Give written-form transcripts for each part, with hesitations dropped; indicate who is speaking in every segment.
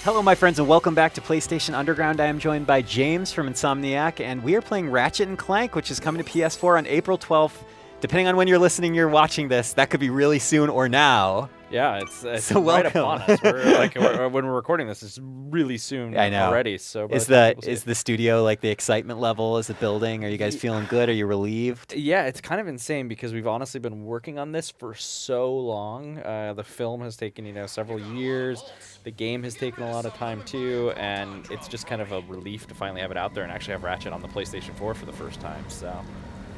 Speaker 1: Hello, my friends, and welcome back to PlayStation Underground. I am joined by James from Insomniac, and we are playing Ratchet and Clank, which is coming to PS4 on April 12th. Depending on when you're listening, you're watching this, that could be really soon or now.
Speaker 2: Yeah, it's
Speaker 1: so
Speaker 2: right
Speaker 1: welcome.
Speaker 2: upon us. When we're recording this, it's really soon
Speaker 1: I know.
Speaker 2: already. So
Speaker 1: is the studio, like, the excitement level? Is it building? Are you guys feeling good? Are you relieved?
Speaker 2: Yeah, it's kind of insane because we've honestly been working on this for so long. The film has taken several years. The game has taken a lot of time too, and it's just kind of a relief to finally have it out there and actually have Ratchet on the PlayStation 4 for the first time. So.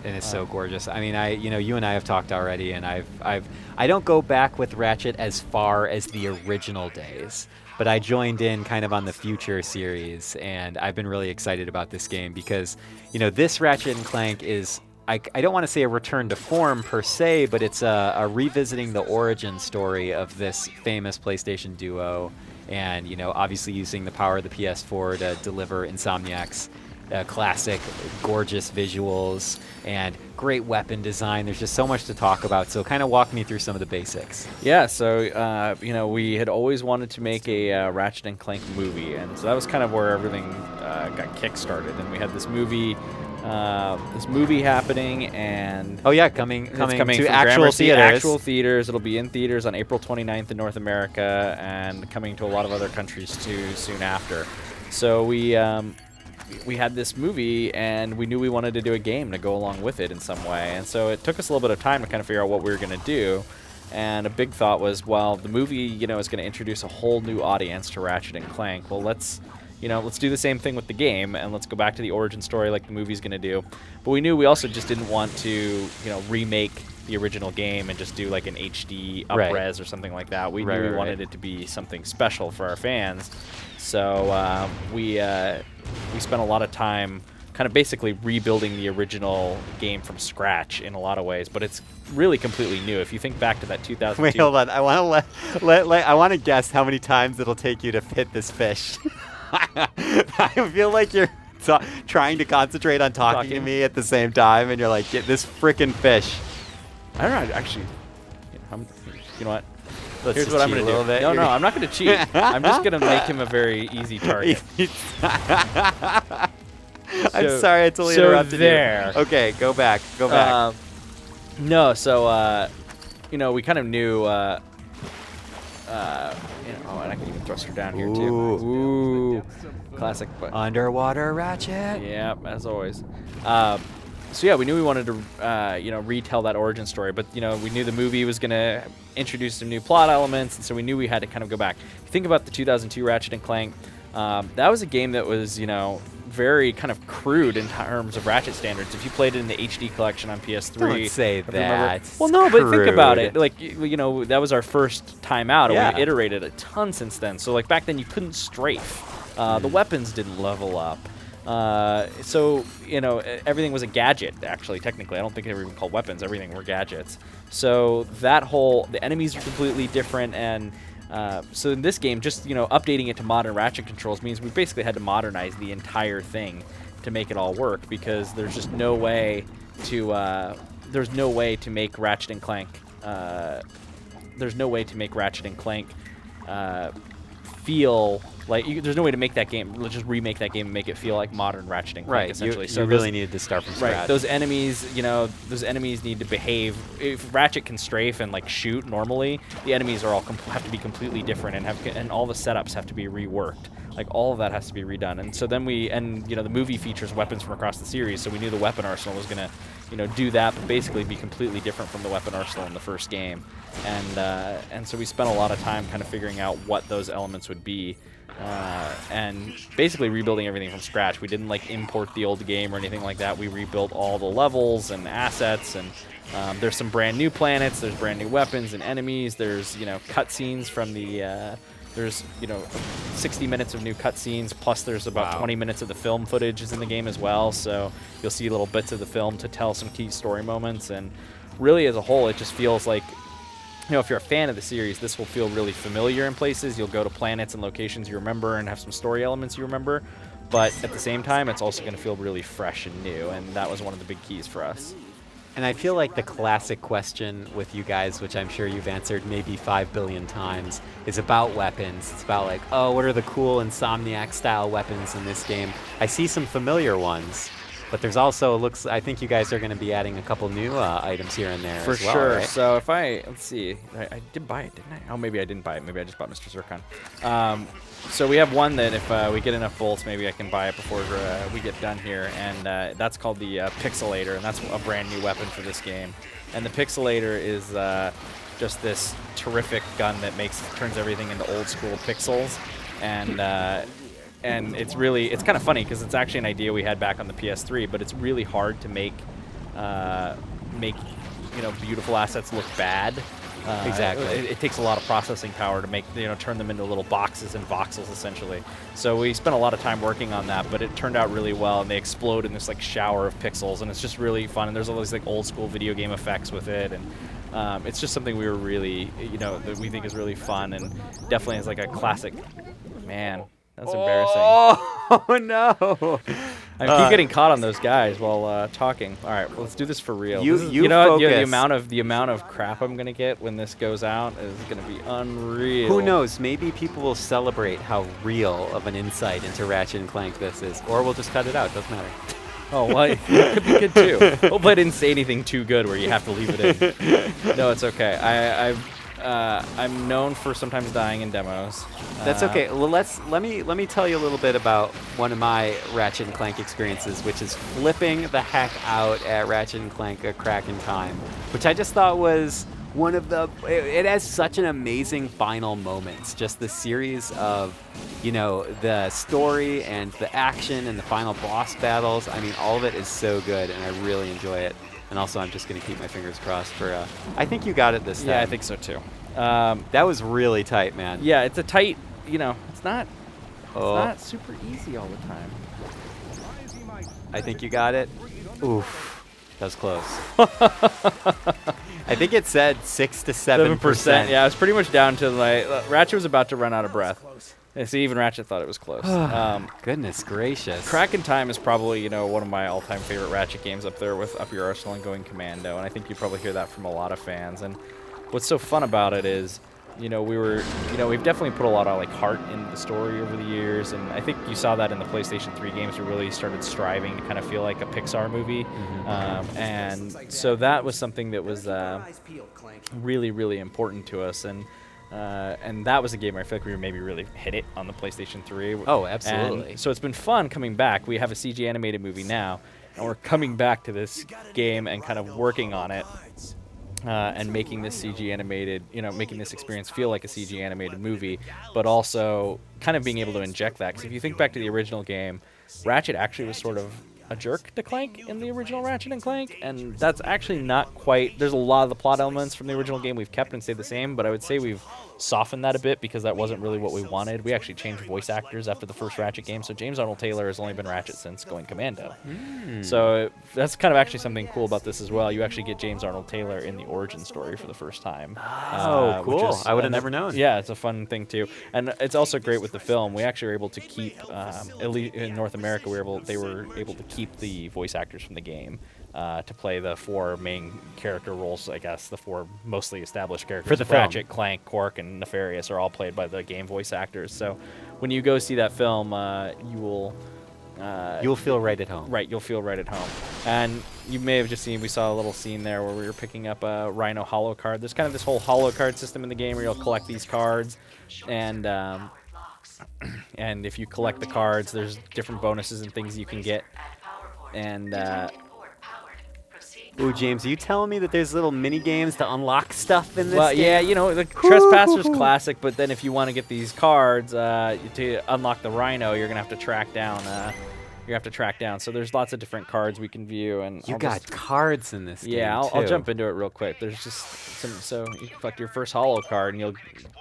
Speaker 1: And it's so gorgeous. I mean, you and I have talked already, and I don't go back with Ratchet as far as the original days, but I joined in kind of on the Future series, and I've been really excited about this game because, this Ratchet and Clank is, I don't want to say a return to form per se, but it's a revisiting the origin story of this famous PlayStation duo, and, obviously using the power of the PS4 to deliver Insomniac's classic, gorgeous visuals and great weapon design. There's just so much to talk about. So kind of walk me through some of the basics.
Speaker 2: Yeah, so, we had always wanted to make a Ratchet and Clank movie. And so that was kind of where everything got kick-started. And we had this movie happening, and
Speaker 1: coming to actual theaters.
Speaker 2: Actual theaters. It'll be in theaters on April 29th in North America and coming to a lot of other countries too soon after. So we had this movie, and we knew we wanted to do a game to go along with it in some way. And so it took us a little bit of time to kind of figure out what we were going to do. And a big thought was, well, the movie, is going to introduce a whole new audience to Ratchet and Clank. Well, let's do the same thing with the game, and let's go back to the origin story like the movie's going to do. But we knew we also just didn't want to, remake the original game and just do like an HD up-res or something like that. We knew we wanted it to be something special for our fans. So we spent a lot of time kind of basically rebuilding the original game from scratch in a lot of ways, but it's really completely new. If you think back to that 2002...
Speaker 1: Wait, hold on. I want to guess how many times it'll take you to hit this fish. I feel like you're trying to concentrate on talking to me at the same time, and you're like, get this frickin' fish.
Speaker 2: I don't know, actually. You know what?
Speaker 1: Here's
Speaker 2: what I'm going to do. No, I'm not going to cheat. I'm just going to make him a very easy target.
Speaker 1: I'm sorry, I totally interrupted
Speaker 2: there.
Speaker 1: you. Okay, go back.
Speaker 2: No, so, we kind of knew, and I can even thrust her down here, too. Ooh. Classic.
Speaker 1: Underwater Ratchet.
Speaker 2: Yeah, as always. So yeah, we knew we wanted to, retell that origin story, but we knew the movie was going to introduce some new plot elements, and so we knew we had to kind of go back. If you think about the 2002 Ratchet and Clank, that was a game that was, very kind of crude in terms of Ratchet standards. If you played it in the HD collection on PS3,
Speaker 1: don't say that.
Speaker 2: Well, no, but think about it. Like, that was our first time out, and we iterated a ton since then. So like back then, you couldn't strafe. The weapons didn't level up. So, everything was a gadget, actually, technically. I don't think they were even called weapons. Everything were gadgets. So the enemies are completely different, and so in this game, just, updating it to modern Ratchet controls means we basically had to modernize the entire thing to make it all work, because there's just no way to, make Ratchet and Clank, feel like there's no way to make that game. Let's just remake that game and make it feel like modern Ratchet and Clank. Essentially,
Speaker 1: so you really needed to start from scratch.
Speaker 2: Right, those enemies, need to behave. If Ratchet can strafe and like shoot normally, the enemies are all have to be completely different, and all the setups have to be reworked. Like all of that has to be redone. And so then the movie features weapons from across the series, so we knew the weapon arsenal was gonna, do that, but basically be completely different from the weapon arsenal in the first game. And so we spent a lot of time kind of figuring out what those elements would be, and basically rebuilding everything from scratch. We didn't like import the old game or anything like that. We rebuilt all the levels and assets, and there's some brand new planets, there's brand new weapons and enemies, there's cutscenes from the there's 60 minutes of new cutscenes, plus there's about 20 minutes of the film footage is in the game as well, so you'll see little bits of the film to tell some key story moments. And really as a whole, it just feels like, if you're a fan of the series, this will feel really familiar in places. You'll go to planets and locations you remember and have some story elements you remember, but at the same time, it's also going to feel really fresh and new, and that was one of the big keys for us.
Speaker 1: And I feel like the classic question with you guys, which I'm sure you've answered maybe 5 billion times, is about weapons. It's about like, oh, what are the cool Insomniac style weapons in this game? I see some familiar ones, but there's also I think you guys are going to be adding a couple new items here and there
Speaker 2: For
Speaker 1: as well,
Speaker 2: sure.
Speaker 1: right?
Speaker 2: So if let's see, I did buy it, didn't I? Oh, maybe I didn't buy it. Maybe I just bought Mr. Zircon. So we have one that if we get enough bolts, maybe I can buy it before we get done here, and that's called the Pixelator, and that's a brand new weapon for this game. And the Pixelator is just this terrific gun that turns everything into old school pixels, and it's kind of funny because it's actually an idea we had back on the PS3, but it's really hard to make beautiful assets look bad.
Speaker 1: Exactly.
Speaker 2: It takes a lot of processing power to turn them into little boxes and voxels essentially. So we spent a lot of time working on that, but it turned out really well, and they explode in this like shower of pixels, and it's just really fun. And there's all these like old school video game effects with it, and it's just something we were really, that we think is really fun, and definitely is like a classic. Man, that's embarrassing.
Speaker 1: Oh no!
Speaker 2: I keep getting caught on those guys while talking. All right, well, let's do this for real.
Speaker 1: You
Speaker 2: know
Speaker 1: focus.
Speaker 2: the amount of crap I'm gonna get when this goes out is gonna be unreal.
Speaker 1: Who knows? Maybe people will celebrate how real of an insight into Ratchet and Clank this is, or we'll just cut it out. Doesn't matter.
Speaker 2: Oh, well, it could be good too. Hopefully, I didn't say anything too good where you have to leave it in. No, it's okay. I'm known for sometimes dying in demos.
Speaker 1: That's okay. Well, let me tell you a little bit about one of my Ratchet and Clank experiences, which is flipping the heck out at Ratchet and Clank: A Crack in Time, which I just thought was one of it has such an amazing final moments. Just the series of, the story and the action and the final boss battles. I mean, all of it is so good, and I really enjoy it. And also, I'm just going to keep my fingers crossed for. I think you got it this time.
Speaker 2: Yeah, I think so too.
Speaker 1: That was really tight, man.
Speaker 2: Yeah, it's a tight. It's not super easy all the time.
Speaker 1: I think you got it. Oof, that was close. I think it said 6 to 7%.
Speaker 2: Yeah, it's pretty much down to Ratchet was about to run out of breath. Yeah, see, even Ratchet thought it was close.
Speaker 1: Goodness gracious.
Speaker 2: Crack in Time is probably, one of my all-time favorite Ratchet games up there with Up Your Arsenal and Going Commando, and I think you probably hear that from a lot of fans. And what's so fun about it is, we've definitely put a lot of heart into the story over the years, and I think you saw that in the PlayStation 3 games. We really started striving to kind of feel like a Pixar movie, and so that was something that was really, really important to us, and that was a game where I feel like we maybe really hit it on the PlayStation 3.
Speaker 1: Oh, absolutely.
Speaker 2: And so it's been fun coming back. We have a CG animated movie now, and we're coming back to this game and kind of working on it. And making this CG animated, making this experience feel like a CG animated movie, but also kind of being able to inject that. Because if you think back to the original game, Ratchet actually was sort of a jerk to Clank in the original Ratchet and Clank, and that's actually not quite. There's a lot of the plot elements from the original game we've kept and stayed the same, but I would say we've softened that a bit because that wasn't really what we wanted. We actually changed voice actors after the first Ratchet game, so James Arnold Taylor has only been Ratchet since Going Commando. So that's kind of actually something cool about this as well. You actually get James Arnold Taylor in the origin story for the first time.
Speaker 1: Oh, cool. I would have never known.
Speaker 2: Yeah, it's a fun thing too. And it's also great with the film. We actually were able to keep, at least in North America, they were able to keep the voice actors from the game to play the 4 main character roles, I guess, the 4 mostly established characters.
Speaker 1: For the film.
Speaker 2: Ratchet, Clank, Quark, and Nefarious are all played by the game voice actors. So when you go see that film, you'll
Speaker 1: feel right at home.
Speaker 2: Right, you'll feel right at home. And you may have just seen, we saw a little scene there where we were picking up a Rhino holo card. There's kind of this whole holo card system in the game where you'll collect these cards, and if you collect the cards, there's different bonuses and things you can get. And
Speaker 1: Ooh, James, are you telling me that there's little mini games to unlock stuff in this
Speaker 2: well,
Speaker 1: game?
Speaker 2: yeah, the Trespasser's classic, but then if you want to get these cards to unlock the Rhino, you're gonna have to track down. So there's lots of different cards we can view, and
Speaker 1: You got cards in this game,
Speaker 2: I'll jump into it real quick. There's just some, so you collect your first holo card, and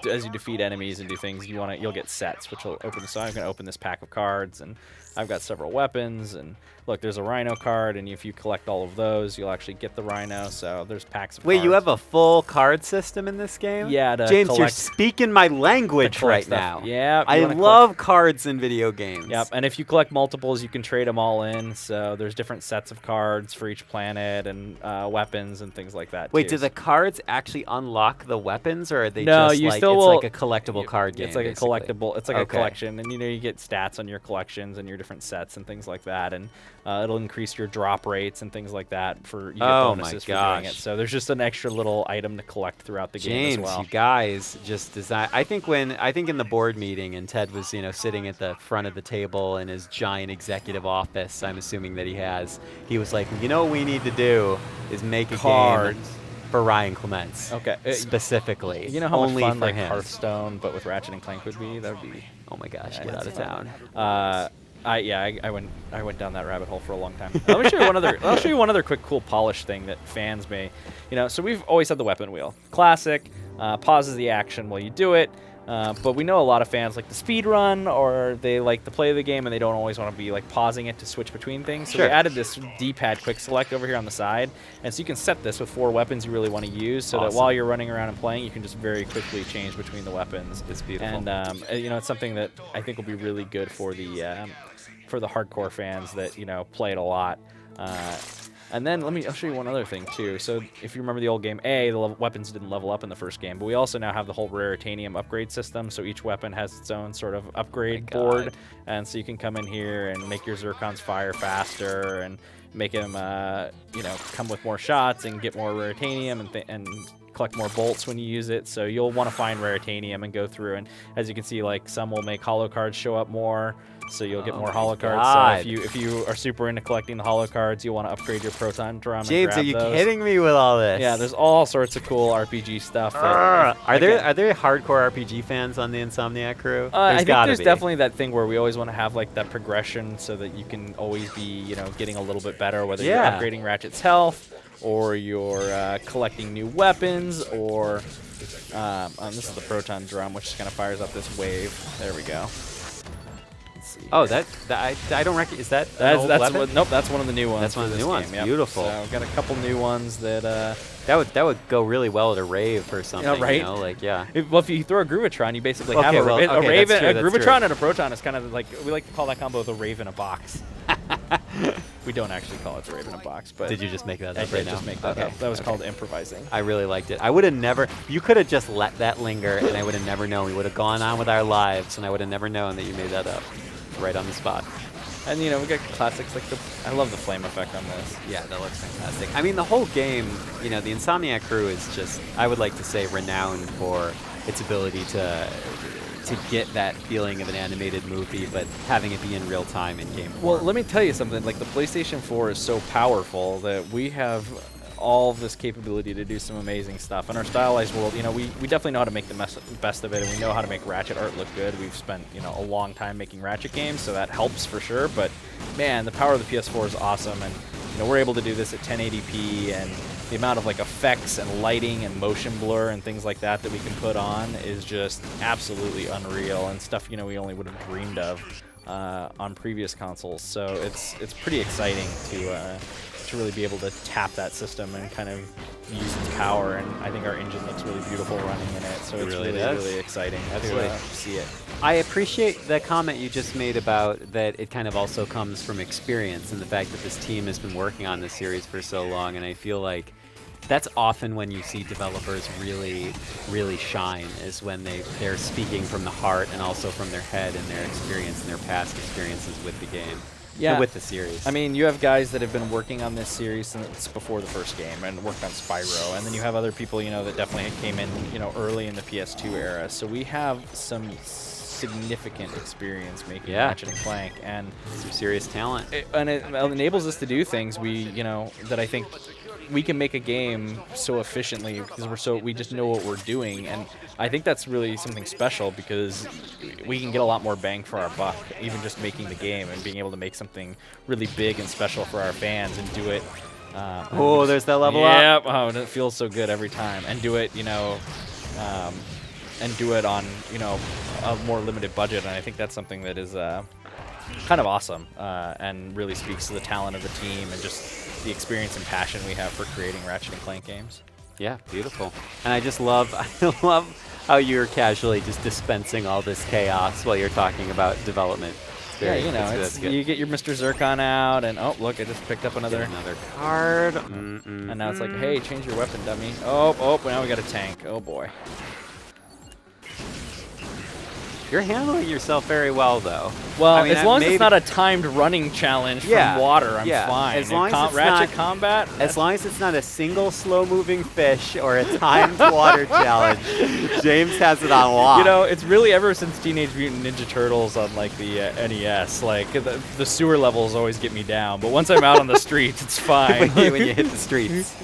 Speaker 2: as you defeat enemies and do things, you'll get sets, which will open. So I'm gonna open this pack of cards, and I've got several weapons, and look, there's a Rhino card, and if you collect all of those, you'll actually get the Rhino. So there's packs of
Speaker 1: Wait,
Speaker 2: cards.
Speaker 1: you have a full card system in this game?
Speaker 2: Yeah, to
Speaker 1: James, you're
Speaker 2: collect-
Speaker 1: speaking my language
Speaker 2: collect
Speaker 1: right
Speaker 2: stuff.
Speaker 1: now.
Speaker 2: Yeah,
Speaker 1: I
Speaker 2: you wanna
Speaker 1: love cards in video games.
Speaker 2: Yep, and if you collect multiples, you can trade them all in. So there's different sets of cards for each planet and weapons and things like that.
Speaker 1: Wait,
Speaker 2: too.
Speaker 1: do the cards actually unlock the weapons, or are they
Speaker 2: No,
Speaker 1: just
Speaker 2: you
Speaker 1: like
Speaker 2: still
Speaker 1: it's
Speaker 2: will-
Speaker 1: like a collectible card game?
Speaker 2: It's like
Speaker 1: basically?
Speaker 2: a collectible. It's like a
Speaker 1: Okay.
Speaker 2: collection, and you get stats on your collections and your different sets and things like that, and it'll increase your drop rates and things like that for you get
Speaker 1: Oh
Speaker 2: bonuses
Speaker 1: my
Speaker 2: for doing it.
Speaker 1: gosh.
Speaker 2: So there's just an extra little item to collect throughout the game
Speaker 1: James,
Speaker 2: as well.
Speaker 1: you guys just design. I think in the board meeting and Ted was sitting at the front of the table in his giant executive office. I'm assuming that he was like, what we need to do is make a game
Speaker 2: Cards.
Speaker 1: for Ryan Clements.
Speaker 2: Okay.
Speaker 1: Specifically.
Speaker 2: You know how
Speaker 1: only
Speaker 2: much fun
Speaker 1: for
Speaker 2: like
Speaker 1: him.
Speaker 2: Hearthstone, but with Ratchet and Clank would be? That would be.
Speaker 1: Oh my gosh,
Speaker 2: Yeah,
Speaker 1: get out
Speaker 2: that's
Speaker 1: of town.
Speaker 2: I went down that rabbit hole for a long time. Let me show you one other. I'll show you one other quick cool polish thing that fans may, So we've always had the weapon wheel, classic, pauses the action while you do it. But we know a lot of fans like the speed run, or they like to play the game and they don't always want to be like pausing it to switch between things. So
Speaker 1: Sure.
Speaker 2: they added this D-pad quick select over here on the side, and so you can set this with 4 weapons you really want to use, so that
Speaker 1: Awesome.
Speaker 2: while you're running around and playing, you can just very quickly change between the weapons.
Speaker 1: It's beautiful.
Speaker 2: And it's something that I think will be really good for the hardcore fans that play it a lot. And then I'll show you one other thing too. So if you remember the old game, the weapons didn't level up in the first game, but we also now have the whole Raritanium upgrade system. So each weapon has its own sort of upgrade
Speaker 1: Oh my
Speaker 2: board,
Speaker 1: God.
Speaker 2: and so you can come in here and make your Zircons fire faster and make them, come with more shots and get more Raritanium and collect more bolts when you use it. So you'll want to find Raritanium and go through, and as you can see, like some will make holo cards show up more. So you'll get
Speaker 1: Oh
Speaker 2: more
Speaker 1: my
Speaker 2: holo cards.
Speaker 1: God.
Speaker 2: So if you are super into collecting the holo cards, you'll want to upgrade your proton drum.
Speaker 1: James,
Speaker 2: and grab
Speaker 1: are you
Speaker 2: those.
Speaker 1: kidding me with all this?
Speaker 2: Yeah, there's all sorts of cool RPG stuff.
Speaker 1: Are there
Speaker 2: again,
Speaker 1: hardcore RPG fans on the Insomniac crew?
Speaker 2: I think
Speaker 1: gotta
Speaker 2: there's
Speaker 1: be.
Speaker 2: definitely that thing where we always want to have like that progression, so that you can always be getting a little bit better, whether you're
Speaker 1: Yeah.
Speaker 2: upgrading Ratchet's health or you're collecting new weapons, or this is the proton drum, which just kind of fires up this wave. There we go.
Speaker 1: Oh, I don't recognize. Is that an old weapon?
Speaker 2: Nope, that's one of the new ones.
Speaker 1: That's one
Speaker 2: for
Speaker 1: of the
Speaker 2: this
Speaker 1: new ones.
Speaker 2: game, yep.
Speaker 1: Beautiful.
Speaker 2: So I've got a couple new ones that.
Speaker 1: That would go really well at a rave or something.
Speaker 2: right?
Speaker 1: Yeah.
Speaker 2: If you throw a Groovatron, you basically
Speaker 1: Okay,
Speaker 2: have
Speaker 1: well,
Speaker 2: a
Speaker 1: okay,
Speaker 2: Raven,
Speaker 1: that's true,
Speaker 2: a
Speaker 1: that's
Speaker 2: Groovatron
Speaker 1: true.
Speaker 2: and a Proton is kind of like, we like to call that combo the Rave in a box. We don't actually call it the Rave in a box, but
Speaker 1: Did you just make that
Speaker 2: I
Speaker 1: up
Speaker 2: did
Speaker 1: right now?
Speaker 2: just make that
Speaker 1: Okay.
Speaker 2: up. That was called improvising.
Speaker 1: I really liked it. I would have never. You could have just let that linger, and I would have never known. We would have gone on with our lives, and I would have never known that you made that up, right on the spot.
Speaker 2: And we got classics like I love the flame effect on this.
Speaker 1: Yeah, that looks fantastic. I mean, the whole game, the Insomniac crew is just, I would like to say, renowned for its ability to get that feeling of an animated movie, but having it be in real time in game form.
Speaker 2: Well, let me tell you something. Like the PlayStation 4 is so powerful that we have all of this capability to do some amazing stuff. In our stylized world, we definitely know how to make the best of it, and we know how to make Ratchet art look good. We've spent a long time making Ratchet games, so that helps for sure. But man, the power of the PS4 is awesome, and we're able to do this at 1080p, and the amount of like effects and lighting and motion blur and things like that we can put on is just absolutely unreal, and stuff we only would have dreamed of on previous consoles. So it's pretty exciting to really be able to tap that system and kind of use its power, and I think our engine looks really beautiful running in it, so it's
Speaker 1: really
Speaker 2: really,
Speaker 1: does.
Speaker 2: really exciting
Speaker 1: Absolutely.
Speaker 2: to see it.
Speaker 1: I appreciate the comment you just made about that it kind of also comes from experience, and the fact that this team has been working on this series for so long, and I feel like that's often when you see developers really, really shine, is when they're speaking from the heart and also from their head and their experience and their past experiences with the game.
Speaker 2: Yeah,
Speaker 1: with the series.
Speaker 2: I mean, you have guys that have been working on this series since before the first game and worked on Spyro, and then you have other people, that definitely came in, early in the PS2 era. So we have some significant experience making Ratchet and Clank, and
Speaker 1: some serious talent.
Speaker 2: It enables us to do things that I think we can make a game so efficiently because we just know what we're doing, and I think that's really something special because we can get a lot more bang for our buck, even just making the game and being able to make something really big and special for our fans and do it.
Speaker 1: Oh, there's that level up.
Speaker 2: Yeah, oh, and it feels so good every time, and do it, and do it on a more limited budget, and I think that's something that is kind of awesome, and really speaks to the talent of the team and just the experience and passion we have for creating Ratchet and Clank games.
Speaker 1: Yeah, beautiful. And I just love, I love how you're casually just dispensing all this chaos while you're talking about development.
Speaker 2: Yeah, you know, you get your Mr. Zircon out, and oh, look, I just picked up another
Speaker 1: card.
Speaker 2: And now it's like, hey, change your weapon, dummy. Oh, now we got a tank. Oh, boy.
Speaker 1: You're handling yourself very well, though.
Speaker 2: Well, I mean, as long as it's not a timed running challenge from water, I'm fine.
Speaker 1: As long as it's
Speaker 2: Ratchet combat.
Speaker 1: As long as it's not a single slow-moving fish or a timed water challenge, James has it on lock.
Speaker 2: You know, it's really ever since Teenage Mutant Ninja Turtles on like the NES. Like the sewer levels always get me down, but once I'm out on the streets, it's fine.
Speaker 1: when you hit the streets.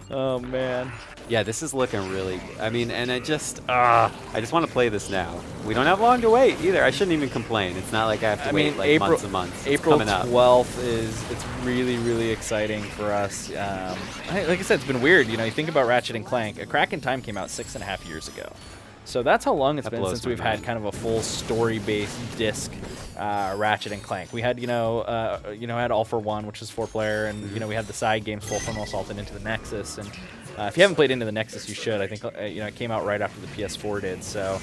Speaker 2: Oh man.
Speaker 1: Yeah, this is looking really good. I mean, and I just want to play this now. We don't have long to wait either. I shouldn't even complain. It's not like I have to wait like months and months.
Speaker 2: April 12th it's really, really exciting for us. Like I said, it's been weird. You know, you think about Ratchet and Clank. A Crack in Time came out 6.5 years ago. So that's how long it's been since we've had kind of a full story-based disc Ratchet and Clank. We had, had All for One, which is 4-player, and we had the side games, Full Frontal Assault and Into the Nexus. And if you haven't played Into the Nexus, you should. I think it came out right after the PS4 did, so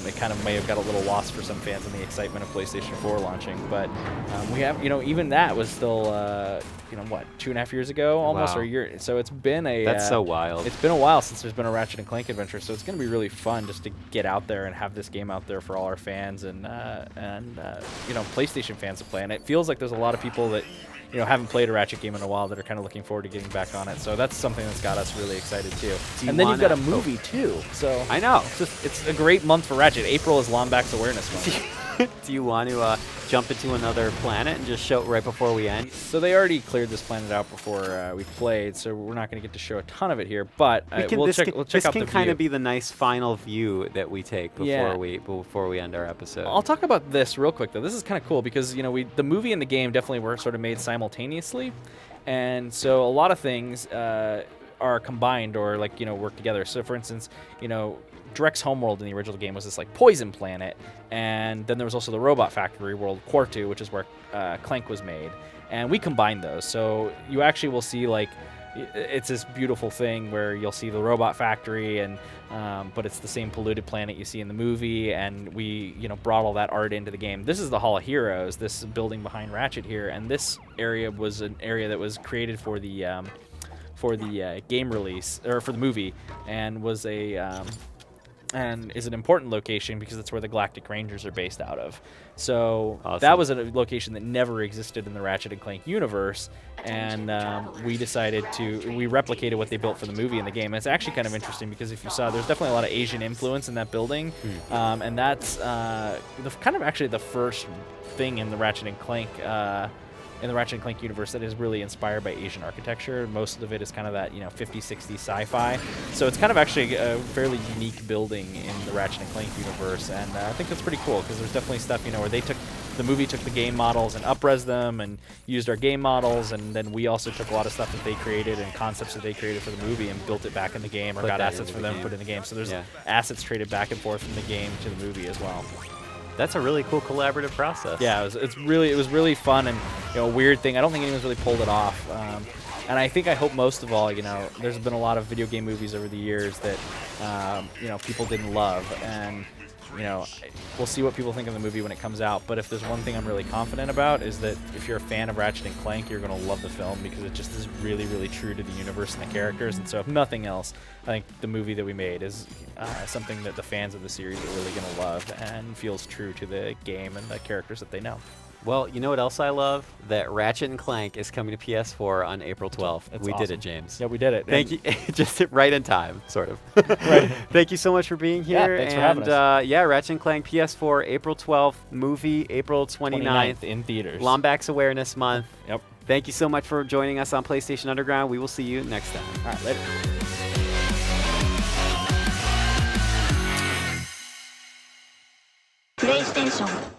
Speaker 2: it kind of may have got a little lost for some fans in the excitement of PlayStation 4 launching. But we have, even that was still, 2.5 years ago almost, or a year. So it's been
Speaker 1: that's so wild.
Speaker 2: It's been a while since there's been a Ratchet and Clank adventure, so it's going to be really fun just to get out there and have this game out there for all our fans and PlayStation fans to play. And it feels like there's a lot of people that haven't played a Ratchet game in a while that are kind of looking forward to getting back on it. So that's something that's got us really excited too. And then you've got a movie too. So
Speaker 1: I know.
Speaker 2: It's a great month for Ratchet. April is Lombax Awareness Month.
Speaker 1: Do you want to jump into another planet and just show it right before we end?
Speaker 2: So they already cleared this planet out before we played, so we're not going to get to show a ton of it here. But we'll check out the view.
Speaker 1: This can kind of be the nice final view that we take before we end our episode.
Speaker 2: I'll talk about this real quick though. This is kind of cool because the movie and the game definitely were sort of made simultaneously, and so a lot of things are combined or work together. So for instance, Drek's homeworld in the original game was this poison planet, and then there was also the robot factory world, Quartu, which is where Clank was made, and we combined those. So you actually will see it's this beautiful thing where you'll see the robot factory, and but it's the same polluted planet you see in the movie, and we brought all that art into the game. This is the Hall of Heroes, this building behind Ratchet here, and this area was an area that was created for the game release or for the movie, and was and is an important location because that's where the Galactic Rangers are based out of. So that was a location that never existed in the Ratchet and Clank universe, and we replicated what they built for the movie and the game. And it's actually kind of interesting because if you saw, there's definitely a lot of Asian influence in that building, and that's actually the first thing in the Ratchet and Clank universe that is really inspired by Asian architecture. Most of it is kind of that 50s, 60s sci-fi. So it's kind of actually a fairly unique building in the Ratchet and Clank universe, and I think that's pretty cool because there's definitely stuff where the movie took the game models and up-res them and used our game models, and then we also took a lot of stuff that they created and concepts that they created for the movie and built it back in the game, or got assets for them to put in the game. So there's assets traded back and forth from the game to the movie as well.
Speaker 1: That's a really cool collaborative process.
Speaker 2: Yeah, it was really fun, and a weird thing. I don't think anyone's really pulled it off. And I hope most of all, there's been a lot of video game movies over the years that people didn't love, and we'll see what people think of the movie when it comes out. But if there's one thing I'm really confident about, is that if you're a fan of Ratchet and Clank, you're going to love the film because it just is really, really true to the universe and the characters. And so if nothing else, I think the movie that we made is something that the fans of the series are really going to love and feels true to the game and the characters that they know.
Speaker 1: Well, you know what else I love? That Ratchet and Clank is coming to PS4 on April 12th. We did it, James.
Speaker 2: Yeah, we did it.
Speaker 1: Thank you. Just right in time, sort of.
Speaker 2: Right.
Speaker 1: Thank you so much for being here.
Speaker 2: Yeah, thanks for having us.
Speaker 1: Ratchet and Clank PS4, April 12th. Movie, April 29th.
Speaker 2: In theaters.
Speaker 1: Lombax Awareness Month.
Speaker 2: Yep.
Speaker 1: Thank you so much for joining us on PlayStation Underground. We will see you next time.
Speaker 2: All right, later.
Speaker 3: PlayStation